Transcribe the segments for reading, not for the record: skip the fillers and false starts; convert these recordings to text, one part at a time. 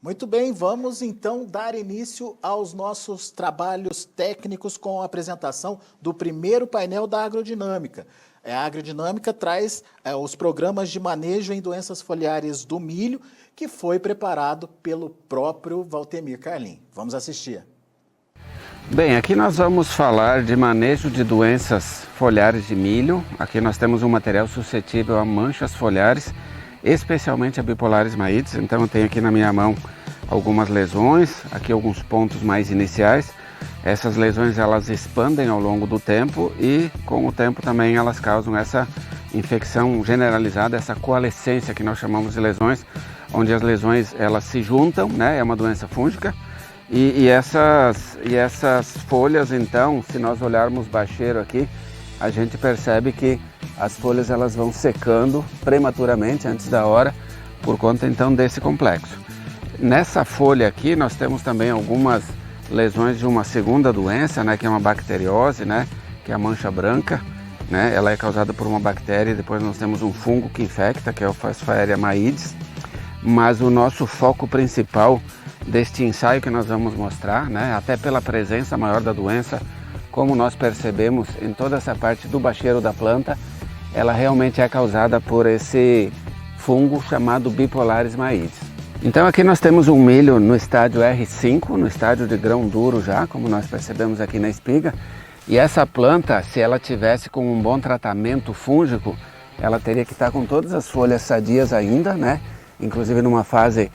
Muito bem, vamos então dar início aos nossos trabalhos técnicos com a apresentação do primeiro painel da agrodinâmica. A agrodinâmica traz os programas de manejo em doenças foliares do milho, que foi preparado pelo próprio Valtemir Carlim. Vamos assistir. Bem, aqui nós vamos falar de manejo de doenças foliares de milho. Aqui nós temos um material suscetível a manchas foliares, especialmente a bipolares maides. Então eu tenho aqui na minha mão algumas lesões, aqui alguns pontos mais iniciais. Essas lesões elas expandem ao longo do tempo e com o tempo também elas causam essa infecção generalizada, essa coalescência que nós chamamos de lesões, onde as lesões elas se juntam, né? É uma doença fúngica. E essas folhas, então, se nós olharmos baixeiro aqui, a gente percebe que as folhas elas vão secando prematuramente, antes da hora, por conta então desse complexo. Nessa folha aqui nós temos também algumas lesões de uma segunda doença, né, que é uma bacteriose, né, que é a mancha branca, né, ela é causada por uma bactéria e depois nós temos um fungo que infecta, que é o Phosphaeria maides, mas o nosso foco principal deste ensaio que nós vamos mostrar, né, até pela presença maior da doença, como nós percebemos em toda essa parte do bacheiro da planta, ela realmente é causada por esse fungo chamado bipolares maides. Então aqui nós temos um milho no estádio R5, no estádio de grão duro já, como nós percebemos aqui na espiga, e essa planta, se ela tivesse com um bom tratamento fúngico, ela teria que estar com todas as folhas sadias ainda, né? Inclusive numa fase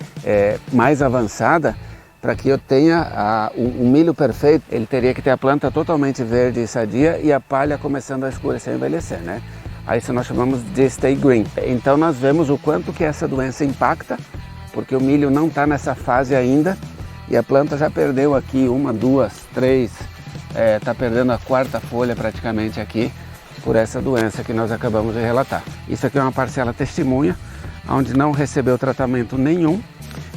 mais avançada, para que eu tenha um milho perfeito, ele teria que ter a planta totalmente verde e sadia e a palha começando a escurecer e envelhecer, né? Aí isso nós chamamos de stay green. Então nós vemos o quanto que essa doença impacta, porque o milho não está nessa fase ainda e a planta já perdeu aqui uma, duas, três, está perdendo a quarta folha praticamente aqui por essa doença que nós acabamos de relatar. Isso aqui é uma parcela testemunha, onde não recebeu tratamento nenhum,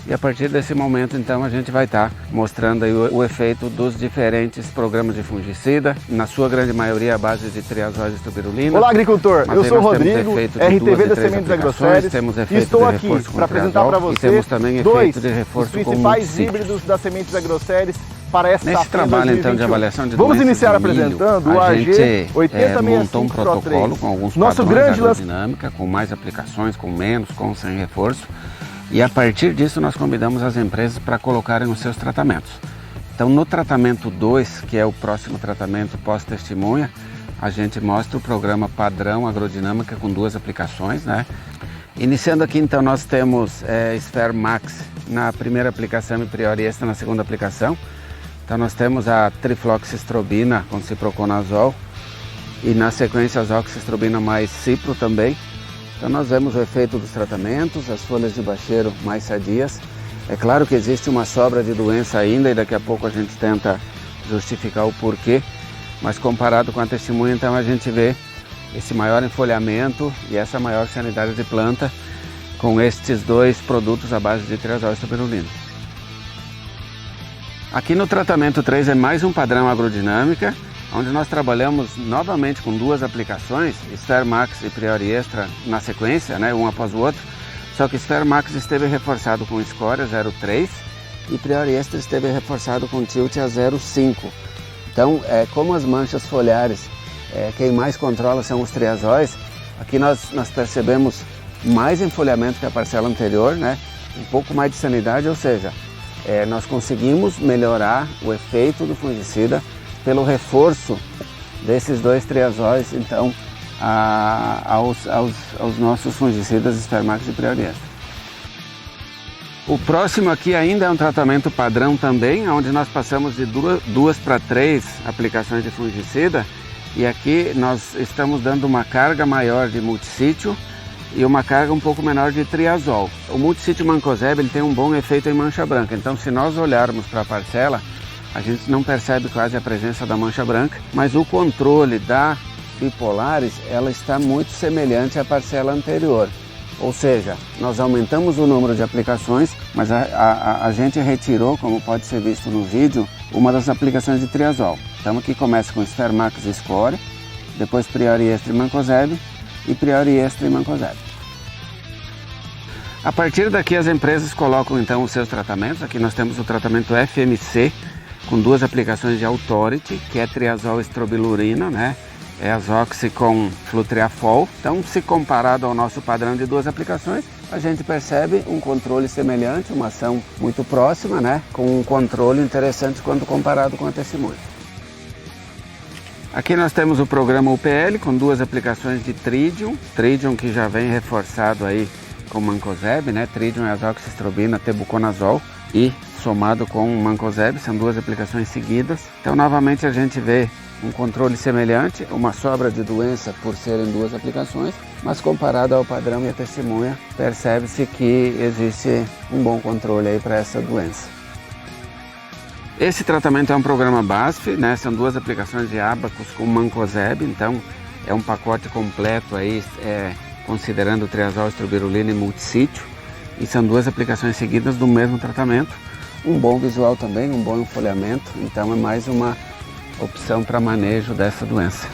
e a partir desse momento então a gente vai estar mostrando aí o efeito dos diferentes programas de fungicida, na sua grande maioria a base de triazose e estuberulina. Olá agricultor, eu sou o Rodrigo, RTV da Sementes Agroséries, e estou aqui para apresentar para você dois dos principais híbridos das Sementes Agroséries para essa Nesse trabalho então de avaliação de Vamos iniciar milho, apresentando o AG 8065 montou um protocolo com alguns nosso padrões de agrodinâmica, com mais aplicações, com menos, com sem reforço. E a partir disso nós convidamos as empresas para colocarem os seus tratamentos. Então no tratamento 2, que é o próximo tratamento pós-testemunha, a gente mostra o programa padrão agrodinâmica com 2 aplicações, né? Iniciando aqui então nós temos Sphere Max na primeira aplicação e Priori Extra na segunda aplicação. Então nós temos a trifloxistrobina com ciproconazol e na sequência as oxistrobina mais cipro também. Então nós vemos o efeito dos tratamentos, as folhas de bacheiro mais sadias. É claro que existe uma sobra de doença ainda e daqui a pouco a gente tenta justificar o porquê, mas comparado com a testemunha então a gente vê esse maior enfolhamento e essa maior sanidade de planta com estes 2 produtos à base de triazol e estuberulina. Aqui no tratamento 3 é mais um padrão agrodinâmica, onde nós trabalhamos novamente com 2 aplicações, Sphere Max e Priori Extra na sequência, né, um após o outro, só que Sphere Max esteve reforçado com Scoria 0,3 e Priori Extra esteve reforçado com Tilt a 0,5. Então, como as manchas foliares, quem mais controla são os triazóis, aqui nós percebemos mais enfolhamento que a parcela anterior, né, um pouco mais de sanidade, ou seja, nós conseguimos melhorar o efeito do fungicida pelo reforço desses 2 triazóis, então, aos nossos fungicidas Sphere Max e Priori Extra. O próximo aqui ainda é um tratamento padrão também, onde nós passamos de 2 para 3 aplicações de fungicida, e aqui nós estamos dando uma carga maior de multissítio e uma carga um pouco menor de triazol. O multissítio mancozeb ele tem um bom efeito em mancha branca, então se nós olharmos para a parcela, a gente não percebe quase a presença da mancha branca, mas o controle da bipolares ela está muito semelhante à parcela anterior. Ou seja, nós aumentamos o número de aplicações, mas a gente retirou, como pode ser visto no vídeo, uma das aplicações de triazol. Então aqui começa com Sphere Max e Scoria, depois Priori Extra e mancozeb e Priori Extra e mancozeb. A partir daqui as empresas colocam então os seus tratamentos. Aqui nós temos o tratamento FMC com 2 aplicações de Authority, que é triazol estrobilurina, né? É azoxi com flutriafol. Então, se comparado ao nosso padrão de 2 aplicações, a gente percebe um controle semelhante, uma ação muito próxima, né? Com um controle interessante quando comparado com a testemunha. Aqui nós temos o programa UPL com 2 aplicações de Tridium. Tridium que já vem reforçado aí com Mancozeb, né? Tridium é azoxistrobina, tebuconazol e somado com Mancozeb, são 2 aplicações seguidas. Então novamente a gente vê um controle semelhante, uma sobra de doença por serem 2 aplicações, mas comparado ao padrão e a testemunha, percebe-se que existe um bom controle aí para essa doença. Esse tratamento é um programa BASF, né? São 2 aplicações de Abacus com Mancozeb, então é um pacote completo aí, considerando triazol, estrobilurina e multissítio, e são 2 aplicações seguidas do mesmo tratamento. Um bom visual também, um bom enfolhamento, então é mais uma opção para manejo dessa doença.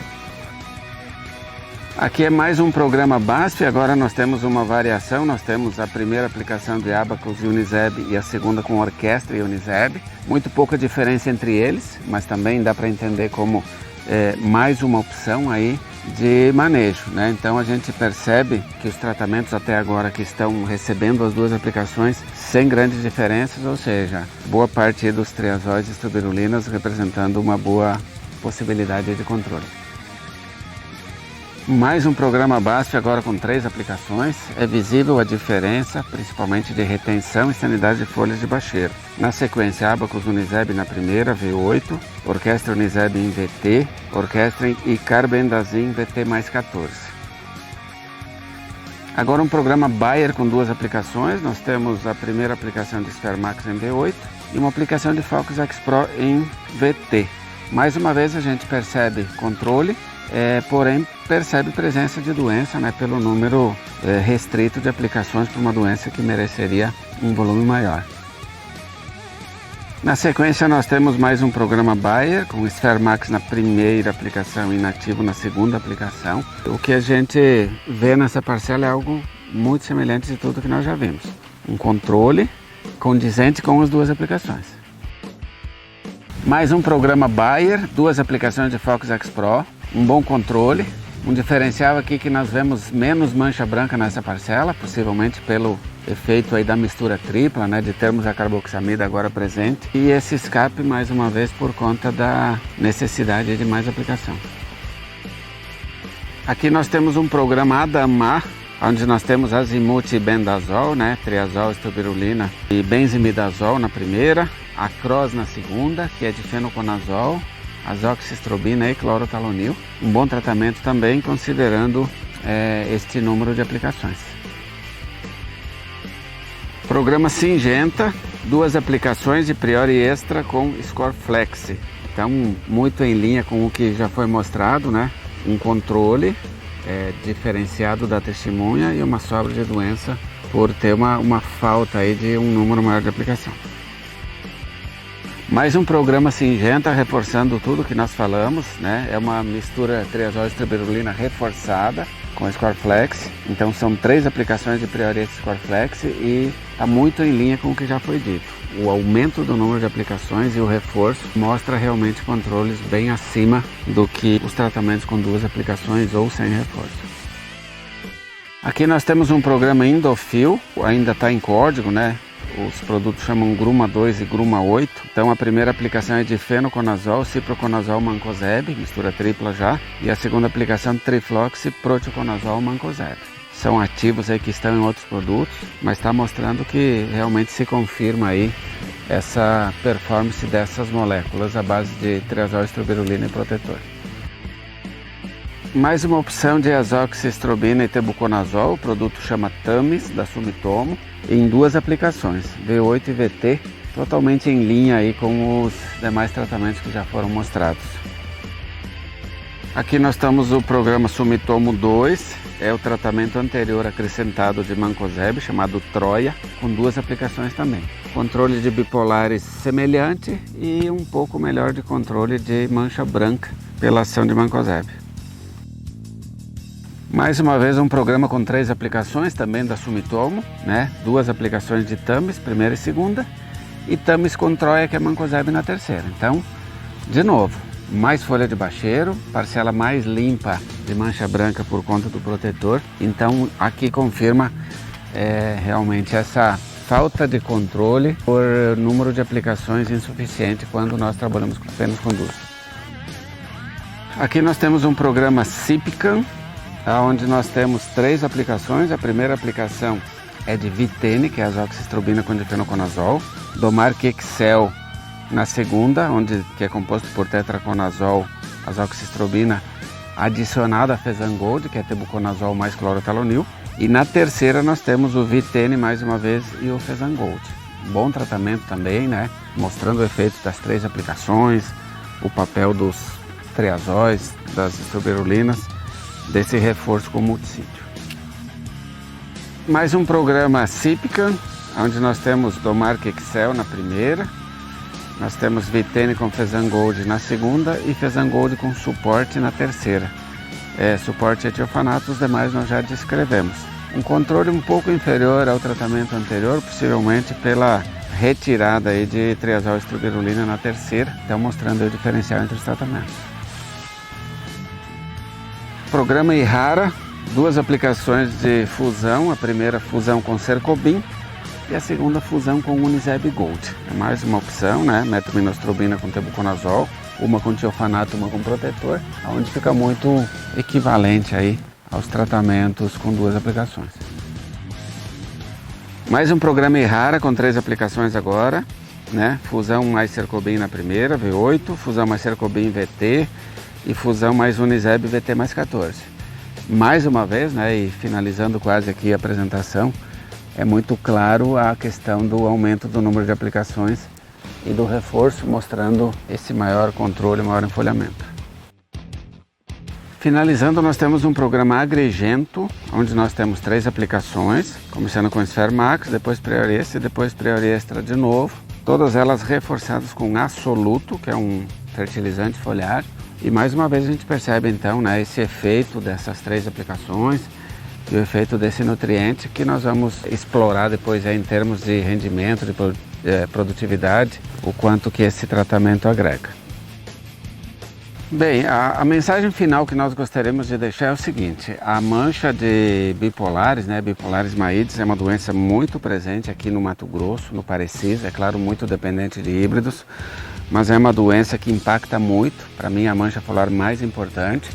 Aqui é mais um programa BASF, agora nós temos uma variação, nós temos a primeira aplicação de Abacus e Uniseb e a segunda com Orquestra e Uniseb. Muito pouca diferença entre eles, mas também dá para entender como mais uma opção aí de manejo, né? Então a gente percebe que os tratamentos até agora que estão recebendo as 2 aplicações sem grandes diferenças, ou seja, boa parte dos triazóis e estrobirulinas representando uma boa possibilidade de controle. Mais um programa BASF agora com 3 aplicações. É visível a diferença, principalmente de retenção e sanidade de folhas de bacheiro. Na sequência, Abacus Uniseb na primeira, V8, Orquestra Uniseb em VT, Orquestra e Carbendazim VT mais 14. Agora um programa Bayer com 2 aplicações. Nós temos a primeira aplicação de Sfermax em V8 e uma aplicação de Fox X Pro em VT. Mais uma vez a gente percebe controle, porém percebe presença de doença, né, pelo número restrito de aplicações para uma doença que mereceria um volume maior. Na sequência nós temos mais um programa Bayer com Sfermax na primeira aplicação e inativo na segunda aplicação. O que a gente vê nessa parcela é algo muito semelhante de tudo que nós já vimos. Um controle condizente com as 2 aplicações. Mais um programa Bayer, 2 aplicações de Fox X Pro, um bom controle. Um diferencial aqui que nós vemos menos mancha branca nessa parcela, possivelmente pelo efeito aí da mistura tripla, né, de termos a carboxamida agora presente. E esse escape, mais uma vez, por conta da necessidade de mais aplicação. Aqui nós temos um programa Adamar, onde nós temos azimuth e bendazol, né, triazol, estrobilurina e benzimidazol na primeira, acros na segunda, que é de fenoconazol, azoxistrobina e clorotalonil. Um bom tratamento também, considerando este número de aplicações. Programa Syngenta, 2 aplicações de Priori Extra com Scoreflex. Então, muito em linha com o que já foi mostrado, né? Um controle diferenciado da testemunha e uma sobra de doença por ter uma falta aí de um número maior de aplicação. Mais um programa Syngenta reforçando tudo que nós falamos, né? É uma mistura triazol e estrobilurina reforçada com Scoreflex. Então são 3 aplicações de Priori Scoreflex e está muito em linha com o que já foi dito. O aumento do número de aplicações e o reforço mostra realmente controles bem acima do que os tratamentos com 2 aplicações ou sem reforço. Aqui nós temos um programa Indofil, ainda está em código, né? Os produtos chamam Gruma 2 e Gruma 8. Então a primeira aplicação é de fenoconazol, ciproconazol, mancozeb, mistura tripla já. E a segunda aplicação triflox, proteoconazol, mancozeb. São ativos aí que estão em outros produtos, mas está mostrando que realmente se confirma aí essa performance dessas moléculas à base de triazol, estrobilurina e protetor. Mais uma opção de azoxistrobina e tebuconazol, o produto chama Tamis, da Sumitomo, em 2 aplicações, V8 e VT, totalmente em linha aí com os demais tratamentos que já foram mostrados. Aqui nós temos o programa Sumitomo 2, é o tratamento anterior acrescentado de mancozeb, chamado Troia, com 2 aplicações também. Controle de bipolares semelhante e um pouco melhor de controle de mancha branca pela ação de mancozeb. Mais uma vez um programa com 3 aplicações também da Sumitomo, né? 2 aplicações de Tamis, primeira e segunda, e Tamis com Troia, que é mancozeb na terceira. Então, de novo, mais folha de bacheiro, parcela mais limpa de mancha branca por conta do protetor. Então aqui confirma realmente essa falta de controle por número de aplicações insuficiente quando nós trabalhamos apenas com 2. Aqui nós temos um programa Cipicam, onde nós temos 3 aplicações. A primeira aplicação é de Vitene, que é a azoxystrobina com difenoconazol, Domark Excel na segunda, que é composto por tetraconazol, azoxystrobina, adicionada a Fesangold, que é tebuconazol mais clorotalonil. E na terceira nós temos o Vitene mais uma vez e o Fesangold. Bom tratamento também, né? Mostrando o efeito das 3 aplicações, o papel dos triazóis, das estrobirulinas, desse reforço com multissítio. Mais um programa Cipicam, onde nós temos Domark Excel na primeira, nós temos Vitene com Fesangold na segunda e Fesangold com suporte na terceira. Suporte etiofanato, os demais nós já descrevemos. Um controle um pouco inferior ao tratamento anterior, possivelmente pela retirada aí de triazol estroberulina na terceira, então mostrando o diferencial entre os tratamentos. Programa Ihara, 2 aplicações de fusão, a primeira fusão com Cercobin e a segunda fusão com Unizeb Gold. É mais uma opção, né? Metrominostrobina com tebuconazol, uma com tiofanato, uma com protetor, onde fica muito equivalente aí aos tratamentos com 2 aplicações. Mais um programa Ihara com 3 aplicações agora, né? Fusão mais Cercobin na primeira, V8, fusão mais Cercobin VT e fusão mais Unizeb VT mais 14. Mais uma vez, né? E finalizando quase aqui a apresentação, é muito claro a questão do aumento do número de aplicações e do reforço, mostrando esse maior controle, maior enfolhamento. Finalizando, nós temos um programa Agrigento, onde nós temos 3 aplicações, começando com Sfermax, depois Priorextra e depois Priorextra de novo, todas elas reforçadas com Assoluto, que é um fertilizante foliar. E mais uma vez a gente percebe então, né, esse efeito dessas 3 aplicações e o efeito desse nutriente que nós vamos explorar depois em termos de rendimento, de produtividade, o quanto que esse tratamento agrega. Bem, a mensagem final que nós gostaríamos de deixar é o seguinte: a mancha de bipolares, né, bipolares maídes, é uma doença muito presente aqui no Mato Grosso, no Parecis, é claro, muito dependente de híbridos, mas é uma doença que impacta muito, para mim a mancha foliar mais importante.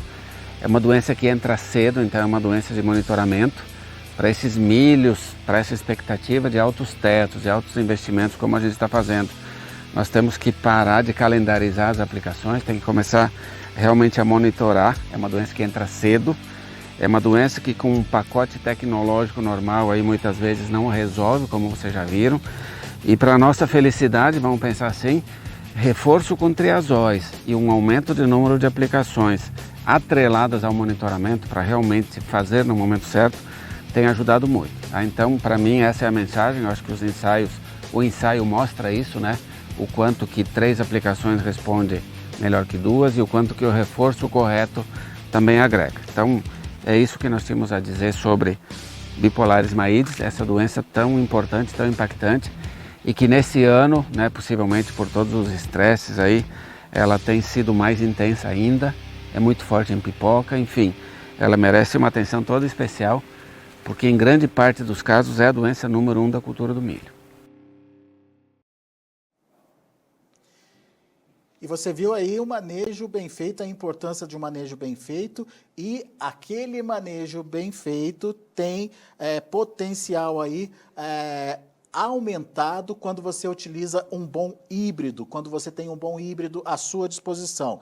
É uma doença que entra cedo, então é uma doença de monitoramento para esses milhos, para essa expectativa de altos tetos, de altos investimentos como a gente está fazendo. Nós temos que parar de calendarizar as aplicações, tem que começar realmente a monitorar. É uma doença que entra cedo, é uma doença que com um pacote tecnológico normal aí muitas vezes não resolve, como vocês já viram. E para nossa felicidade, vamos pensar assim, reforço com triazóis e um aumento de número de aplicações atreladas ao monitoramento para realmente fazer no momento certo, tem ajudado muito. Tá? Então, para mim, essa é a mensagem. Eu acho que o ensaio mostra isso, né? O quanto que 3 aplicações responde melhor que 2 e o quanto que o reforço correto também agrega. Então, é isso que nós tínhamos a dizer sobre bipolares maídes, essa doença tão importante, tão impactante, e que nesse ano, né, possivelmente por todos os estresses aí, ela tem sido mais intensa ainda, é muito forte em pipoca, enfim, ela merece uma atenção toda especial, porque em grande parte dos casos é a doença número 1 da cultura do milho. E você viu aí o manejo bem feito, a importância de um manejo bem feito, e aquele manejo bem feito tem potencial aí aumentado quando você utiliza um bom híbrido, quando você tem um bom híbrido à sua disposição.